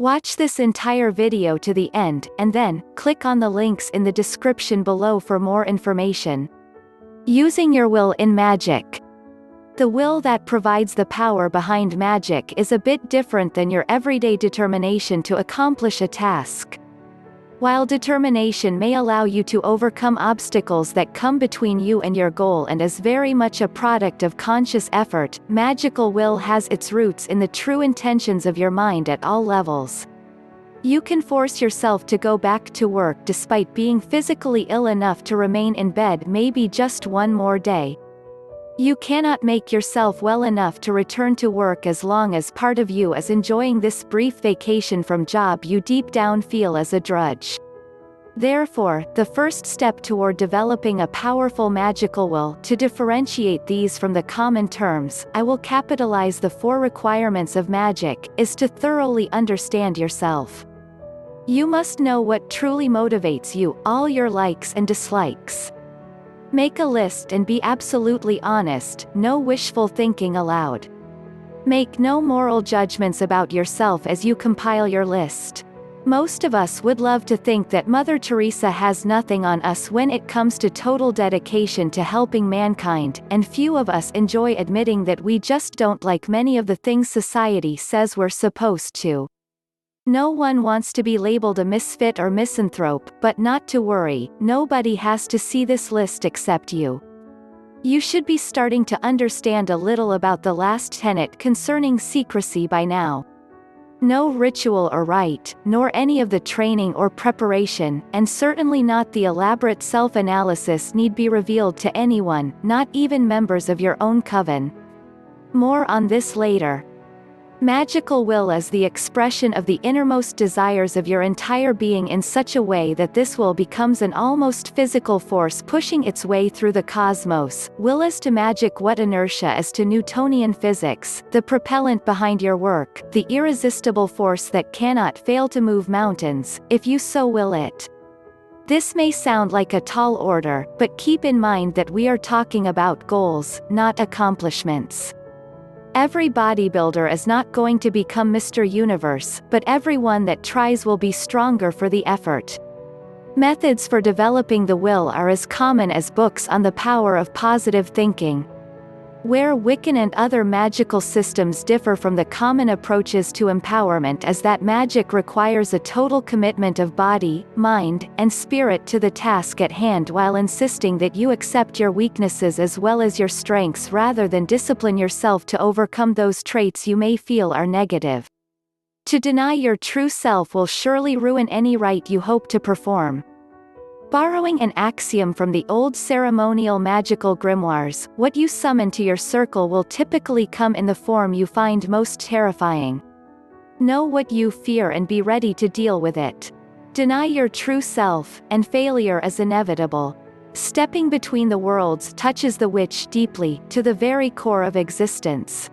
Watch this entire video to the end, and then, click on the links in the description below for more information. Using your will in magic. The will that provides the power behind magic is a bit different than your everyday determination to accomplish a task. While determination may allow you to overcome obstacles that come between you and your goal and is very much a product of conscious effort, magical will has its roots in the true intentions of your mind at all levels. You can force yourself to go back to work despite being physically ill enough to remain in bed maybe just one more day. You cannot make yourself well enough to return to work as long as part of you is enjoying this brief vacation from job you deep down feel as a drudge. Therefore, the first step toward developing a powerful magical will, to differentiate these from the common terms, I will capitalize the 4 requirements of magic, is to thoroughly understand yourself. You must know what truly motivates you, all your likes and dislikes. Make a list and be absolutely honest, no wishful thinking allowed. Make no moral judgments about yourself as you compile your list. Most of us would love to think that Mother Teresa has nothing on us when it comes to total dedication to helping mankind, and few of us enjoy admitting that we just don't like many of the things society says we're supposed to. No one wants to be labeled a misfit or misanthrope, but not to worry, nobody has to see this list except you. You should be starting to understand a little about the last tenet concerning secrecy by now. No ritual or rite, nor any of the training or preparation, and certainly not the elaborate self-analysis need be revealed to anyone, not even members of your own coven. More on this later. Magical will is the expression of the innermost desires of your entire being in such a way that this will becomes an almost physical force pushing its way through the cosmos. Will is to magic what inertia is to Newtonian physics, the propellant behind your work, the irresistible force that cannot fail to move mountains, if you so will it. This may sound like a tall order, but keep in mind that we are talking about goals, not accomplishments. Every bodybuilder is not going to become Mr. Universe, but everyone that tries will be stronger for the effort. Methods for developing the will are as common as books on the power of positive thinking. Where Wiccan and other magical systems differ from the common approaches to empowerment is that magic requires a total commitment of body, mind, and spirit to the task at hand while insisting that you accept your weaknesses as well as your strengths rather than discipline yourself to overcome those traits you may feel are negative. To deny your true self will surely ruin any rite you hope to perform. Borrowing an axiom from the old ceremonial magical grimoires, what you summon to your circle will typically come in the form you find most terrifying. Know what you fear and be ready to deal with it. Deny your true self, and failure is inevitable. Stepping between the worlds touches the witch deeply, to the very core of existence.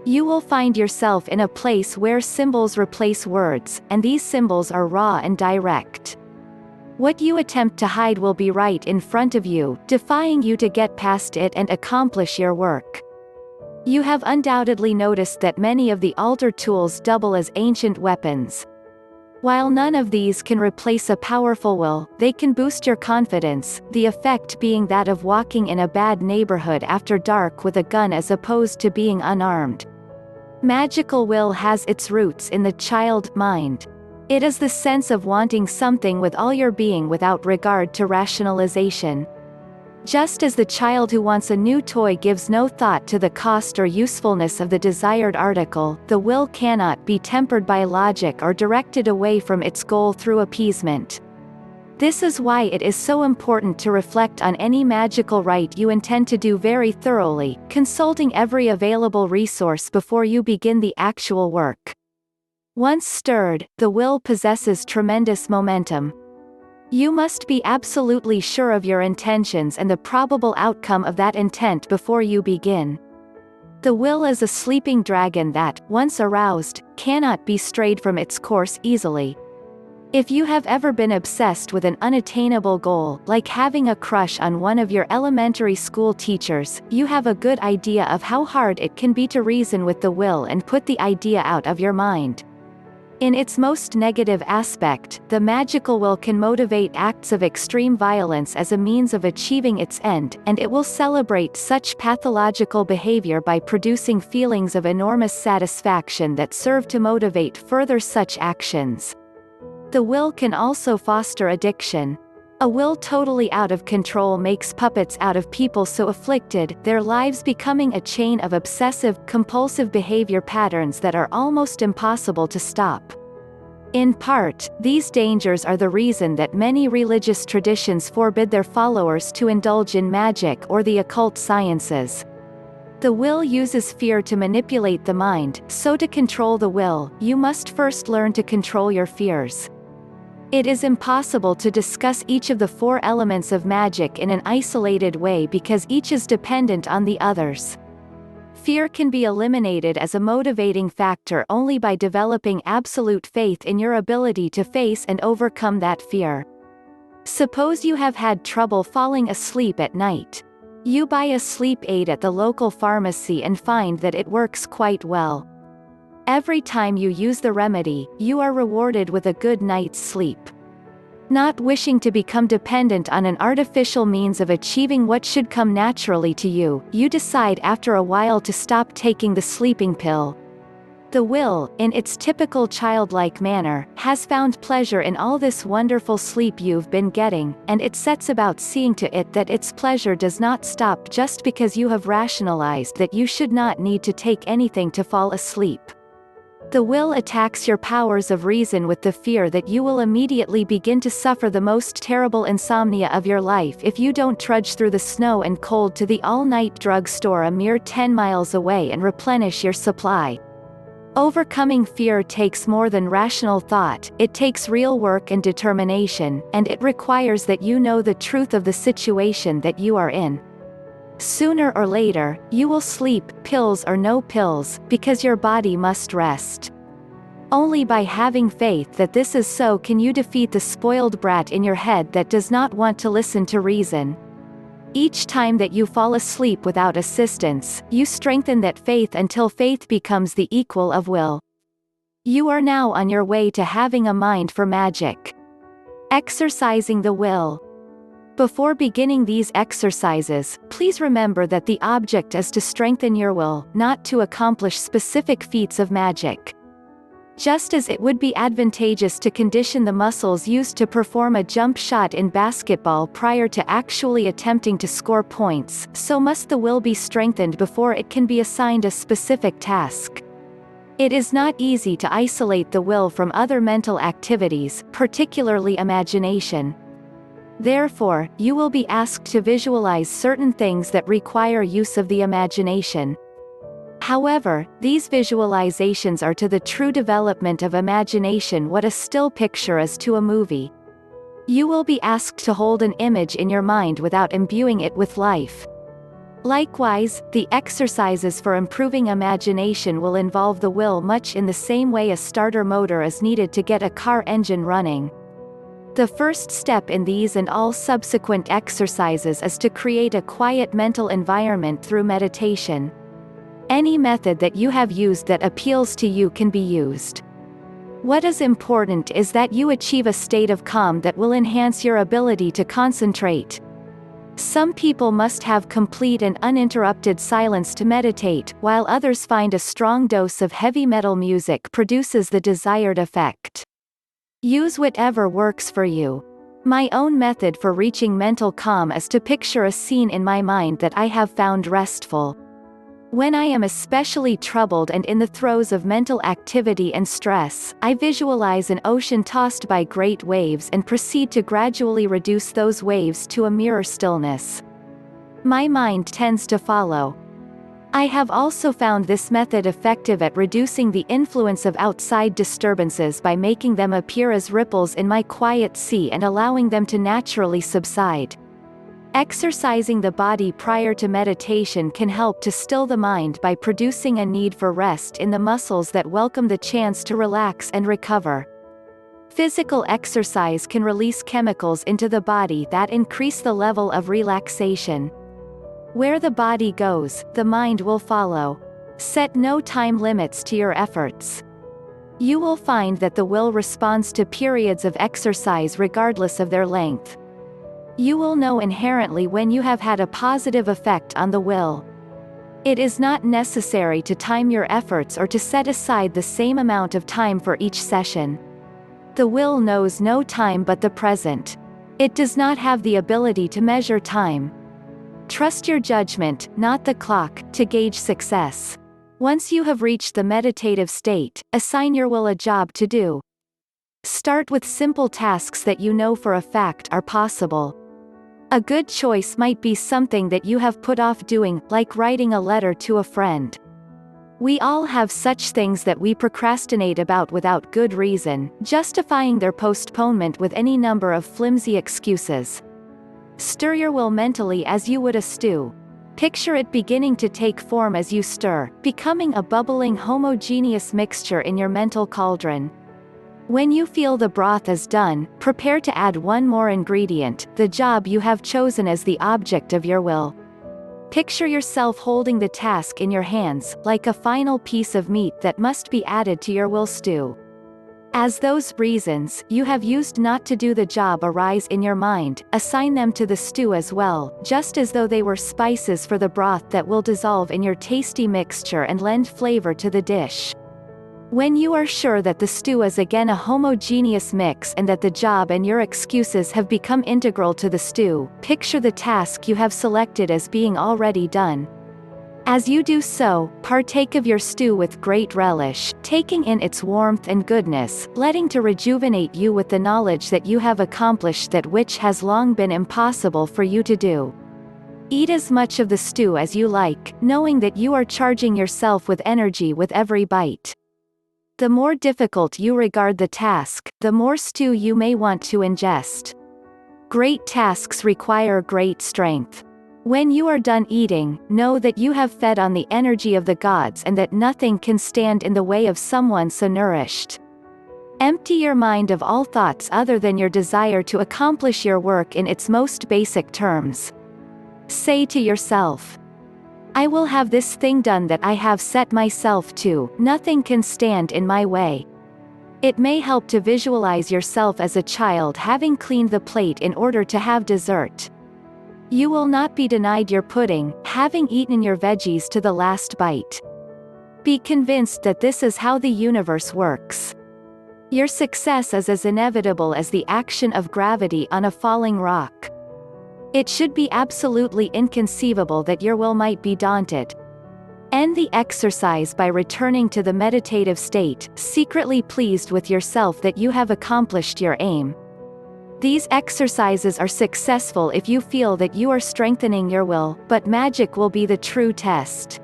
You will find yourself in a place where symbols replace words, and these symbols are raw and direct. What you attempt to hide will be right in front of you, defying you to get past it and accomplish your work. You have undoubtedly noticed that many of the altar tools double as ancient weapons. While none of these can replace a powerful will, they can boost your confidence, the effect being that of walking in a bad neighborhood after dark with a gun as opposed to being unarmed. Magical will has its roots in the child mind. It is the sense of wanting something with all your being without regard to rationalization. Just as the child who wants a new toy gives no thought to the cost or usefulness of the desired article, the will cannot be tempered by logic or directed away from its goal through appeasement. This is why it is so important to reflect on any magical rite you intend to do very thoroughly, consulting every available resource before you begin the actual work. Once stirred, the will possesses tremendous momentum. You must be absolutely sure of your intentions and the probable outcome of that intent before you begin. The will is a sleeping dragon that, once aroused, cannot be strayed from its course easily. If you have ever been obsessed with an unattainable goal, like having a crush on one of your elementary school teachers, you have a good idea of how hard it can be to reason with the will and put the idea out of your mind. In its most negative aspect, the magical will can motivate acts of extreme violence as a means of achieving its end, and it will celebrate such pathological behavior by producing feelings of enormous satisfaction that serve to motivate further such actions. The will can also foster addiction. A will totally out of control makes puppets out of people so afflicted, their lives becoming a chain of obsessive, compulsive behavior patterns that are almost impossible to stop. In part, these dangers are the reason that many religious traditions forbid their followers to indulge in magic or the occult sciences. The will uses fear to manipulate the mind, so to control the will, you must first learn to control your fears. It is impossible to discuss each of the 4 elements of magic in an isolated way because each is dependent on the others. Fear can be eliminated as a motivating factor only by developing absolute faith in your ability to face and overcome that fear. Suppose you have had trouble falling asleep at night. You buy a sleep aid at the local pharmacy and find that it works quite well. Every time you use the remedy, you are rewarded with a good night's sleep. Not wishing to become dependent on an artificial means of achieving what should come naturally to you, you decide after a while to stop taking the sleeping pill. The will, in its typical childlike manner, has found pleasure in all this wonderful sleep you've been getting, and it sets about seeing to it that its pleasure does not stop just because you have rationalized that you should not need to take anything to fall asleep. The will attacks your powers of reason with the fear that you will immediately begin to suffer the most terrible insomnia of your life if you don't trudge through the snow and cold to the all-night drug store a mere 10 miles away and replenish your supply. Overcoming fear takes more than rational thought, it takes real work and determination, and it requires that you know the truth of the situation that you are in. Sooner or later, you will sleep, pills or no pills, because your body must rest. Only by having faith that this is so can you defeat the spoiled brat in your head that does not want to listen to reason. Each time that you fall asleep without assistance, you strengthen that faith until faith becomes the equal of will. You are now on your way to having a mind for magic. Exercising the will. Before beginning these exercises, please remember that the object is to strengthen your will, not to accomplish specific feats of magic. Just as it would be advantageous to condition the muscles used to perform a jump shot in basketball prior to actually attempting to score points, so must the will be strengthened before it can be assigned a specific task. It is not easy to isolate the will from other mental activities, particularly imagination. Therefore, you will be asked to visualize certain things that require use of the imagination. However, these visualizations are to the true development of imagination what a still picture is to a movie. You will be asked to hold an image in your mind without imbuing it with life. Likewise, the exercises for improving imagination will involve the will much in the same way a starter motor is needed to get a car engine running. The first step in these and all subsequent exercises is to create a quiet mental environment through meditation. Any method that you have used that appeals to you can be used. What is important is that you achieve a state of calm that will enhance your ability to concentrate. Some people must have complete and uninterrupted silence to meditate, while others find a strong dose of heavy metal music produces the desired effect. Use whatever works for you. My own method for reaching mental calm is to picture a scene in my mind that I have found restful. When I am especially troubled and in the throes of mental activity and stress, I visualize an ocean tossed by great waves and proceed to gradually reduce those waves to a mirror stillness. My mind tends to follow. I have also found this method effective at reducing the influence of outside disturbances by making them appear as ripples in my quiet sea and allowing them to naturally subside. Exercising the body prior to meditation can help to still the mind by producing a need for rest in the muscles that welcome the chance to relax and recover. Physical exercise can release chemicals into the body that increase the level of relaxation. Where the body goes, the mind will follow. Set no time limits to your efforts. You will find that the will responds to periods of exercise regardless of their length. You will know inherently when you have had a positive effect on the will. It is not necessary to time your efforts or to set aside the same amount of time for each session. The will knows no time but the present. It does not have the ability to measure time. Trust your judgment, not the clock, to gauge success. Once you have reached the meditative state, assign your will a job to do. Start with simple tasks that you know for a fact are possible. A good choice might be something that you have put off doing, like writing a letter to a friend. We all have such things that we procrastinate about without good reason, justifying their postponement with any number of flimsy excuses. Stir your will mentally as you would a stew. Picture it beginning to take form as you stir, becoming a bubbling homogeneous mixture in your mental cauldron. When you feel the broth is done, prepare to add one more ingredient, the job you have chosen as the object of your will. Picture yourself holding the task in your hands, like a final piece of meat that must be added to your will stew. As those reasons you have used not to do the job arise in your mind, assign them to the stew as well, just as though they were spices for the broth that will dissolve in your tasty mixture and lend flavor to the dish. When you are sure that the stew is again a homogeneous mix and that the job and your excuses have become integral to the stew, picture the task you have selected as being already done. As you do so, partake of your stew with great relish, taking in its warmth and goodness, letting to rejuvenate you with the knowledge that you have accomplished that which has long been impossible for you to do. Eat as much of the stew as you like, knowing that you are charging yourself with energy with every bite. The more difficult you regard the task, the more stew you may want to ingest. Great tasks require great strength. When you are done eating, know that you have fed on the energy of the gods and that nothing can stand in the way of someone so nourished. Empty your mind of all thoughts other than your desire to accomplish your work in its most basic terms. Say to yourself, I will have this thing done that I have set myself to, nothing can stand in my way. It may help to visualize yourself as a child having cleaned the plate in order to have dessert. You will not be denied your pudding, having eaten your veggies to the last bite. Be convinced that this is how the universe works. Your success is as inevitable as the action of gravity on a falling rock. It should be absolutely inconceivable that your will might be daunted. End the exercise by returning to the meditative state, secretly pleased with yourself that you have accomplished your aim. These exercises are successful if you feel that you are strengthening your will, but magic will be the true test.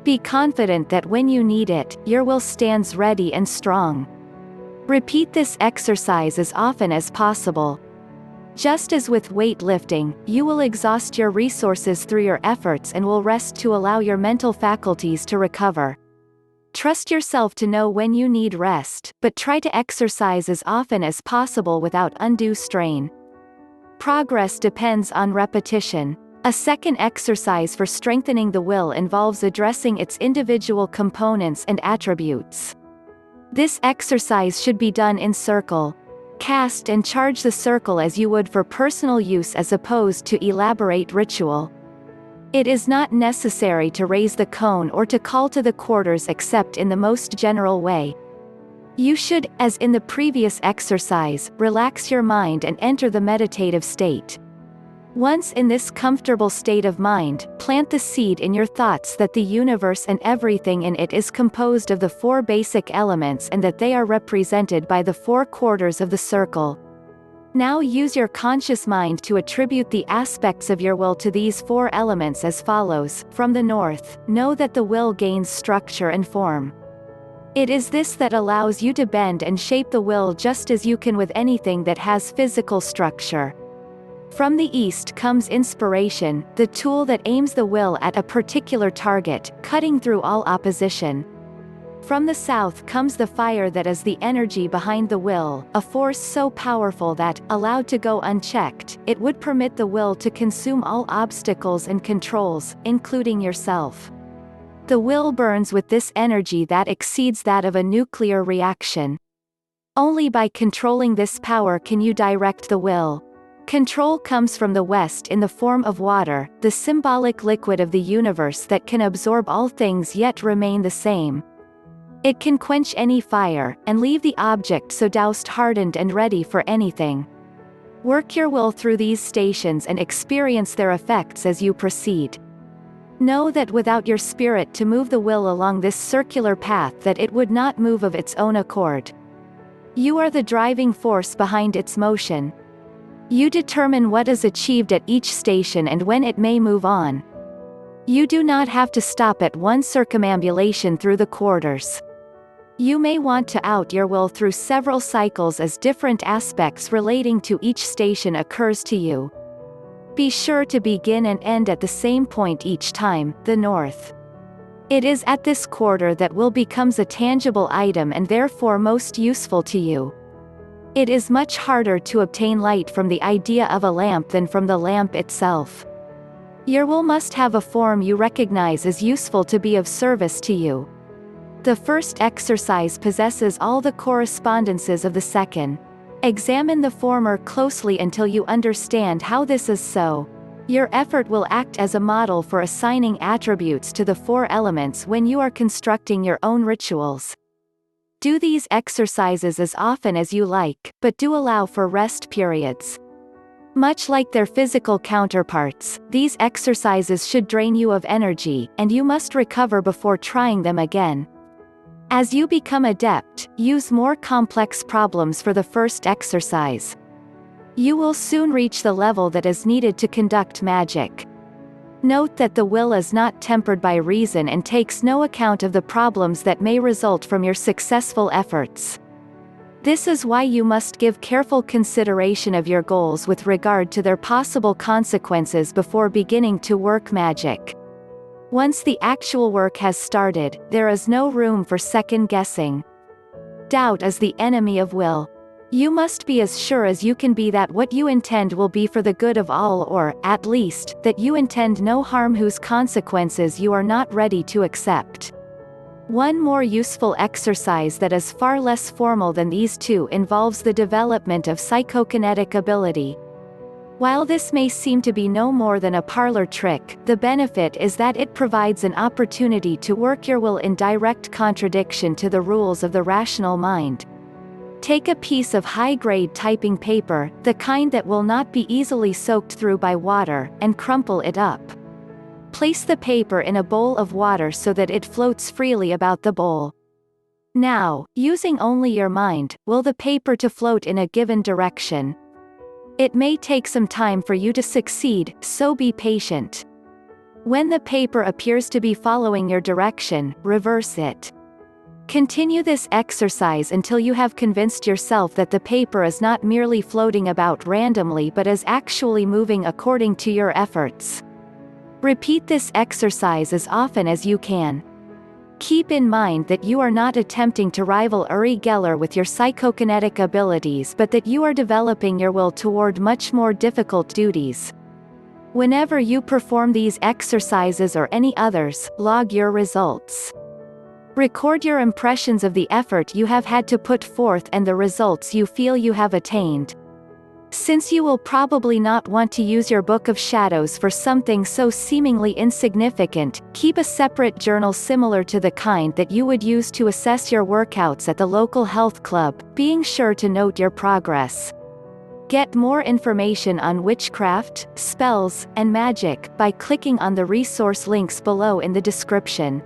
Be confident that when you need it, your will stands ready and strong. Repeat this exercise as often as possible. Just as with weightlifting, you will exhaust your resources through your efforts and will rest to allow your mental faculties to recover. Trust yourself to know when you need rest, but try to exercise as often as possible without undue strain. Progress depends on repetition. A second exercise for strengthening the will involves addressing its individual components and attributes. This exercise should be done in circle. Cast and charge the circle as you would for personal use as opposed to elaborate ritual. It is not necessary to raise the cone or to call to the quarters except in the most general way. You should, as in the previous exercise, relax your mind and enter the meditative state. Once in this comfortable state of mind, plant the seed in your thoughts that the universe and everything in it is composed of the four basic elements and that they are represented by the four quarters of the circle. Now use your conscious mind to attribute the aspects of your will to these four elements as follows. From the north, know that the will gains structure and form. It is this that allows you to bend and shape the will just as you can with anything that has physical structure. From the east comes inspiration, the tool that aims the will at a particular target, cutting through all opposition. From the south comes the fire that is the energy behind the will, a force so powerful that, allowed to go unchecked, it would permit the will to consume all obstacles and controls, including yourself. The will burns with this energy that exceeds that of a nuclear reaction. Only by controlling this power can you direct the will. Control comes from the West in the form of water, the symbolic liquid of the universe that can absorb all things yet remain the same. It can quench any fire, and leave the object so doused hardened and ready for anything. Work your will through these stations and experience their effects as you proceed. Know that without your spirit to move the will along this circular path that it would not move of its own accord. You are the driving force behind its motion. You determine what is achieved at each station and when it may move on. You do not have to stop at one circumambulation through the quarters. You may want to out your will through several cycles as different aspects relating to each station occurs to you. Be sure to begin and end at the same point each time, the north. It is at this quarter that will becomes a tangible item and therefore most useful to you. It is much harder to obtain light from the idea of a lamp than from the lamp itself. Your will must have a form you recognize as useful to be of service to you. The first exercise possesses all the correspondences of the second. Examine the former closely until you understand how this is so. Your effort will act as a model for assigning attributes to the four elements when you are constructing your own rituals. Do these exercises as often as you like, but do allow for rest periods. Much like their physical counterparts, these exercises should drain you of energy, and you must recover before trying them again. As you become adept, use more complex problems for the first exercise. You will soon reach the level that is needed to conduct magic. Note that the will is not tempered by reason and takes no account of the problems that may result from your successful efforts. This is why you must give careful consideration of your goals with regard to their possible consequences before beginning to work magic. Once the actual work has started, there is no room for second guessing. Doubt is the enemy of will. You must be as sure as you can be that what you intend will be for the good of all, or, at least, that you intend no harm whose consequences you are not ready to accept. One more useful exercise that is far less formal than these two involves the development of psychokinetic ability. While this may seem to be no more than a parlor trick, the benefit is that it provides an opportunity to work your will in direct contradiction to the rules of the rational mind. Take a piece of high-grade typing paper, the kind that will not be easily soaked through by water, and crumple it up. Place the paper in a bowl of water so that it floats freely about the bowl. Now, using only your mind, will the paper to float in a given direction. It may take some time for you to succeed, so be patient. When the paper appears to be following your direction, reverse it. Continue this exercise until you have convinced yourself that the paper is not merely floating about randomly but is actually moving according to your efforts. Repeat this exercise as often as you can. Keep in mind that you are not attempting to rival Uri Geller with your psychokinetic abilities, but that you are developing your will toward much more difficult duties. Whenever you perform these exercises or any others, log your results. Record your impressions of the effort you have had to put forth and the results you feel you have attained. Since you will probably not want to use your Book of Shadows for something so seemingly insignificant, keep a separate journal similar to the kind that you would use to assess your workouts at the local health club, being sure to note your progress. Get more information on witchcraft, spells, and magic by clicking on the resource links below in the description.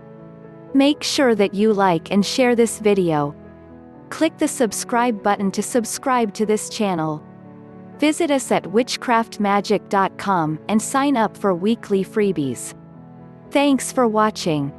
Make sure that you like and share this video. Click the subscribe button to subscribe to this channel. Visit us at witchcraftmagic.com and sign up for weekly freebies. Thanks for watching.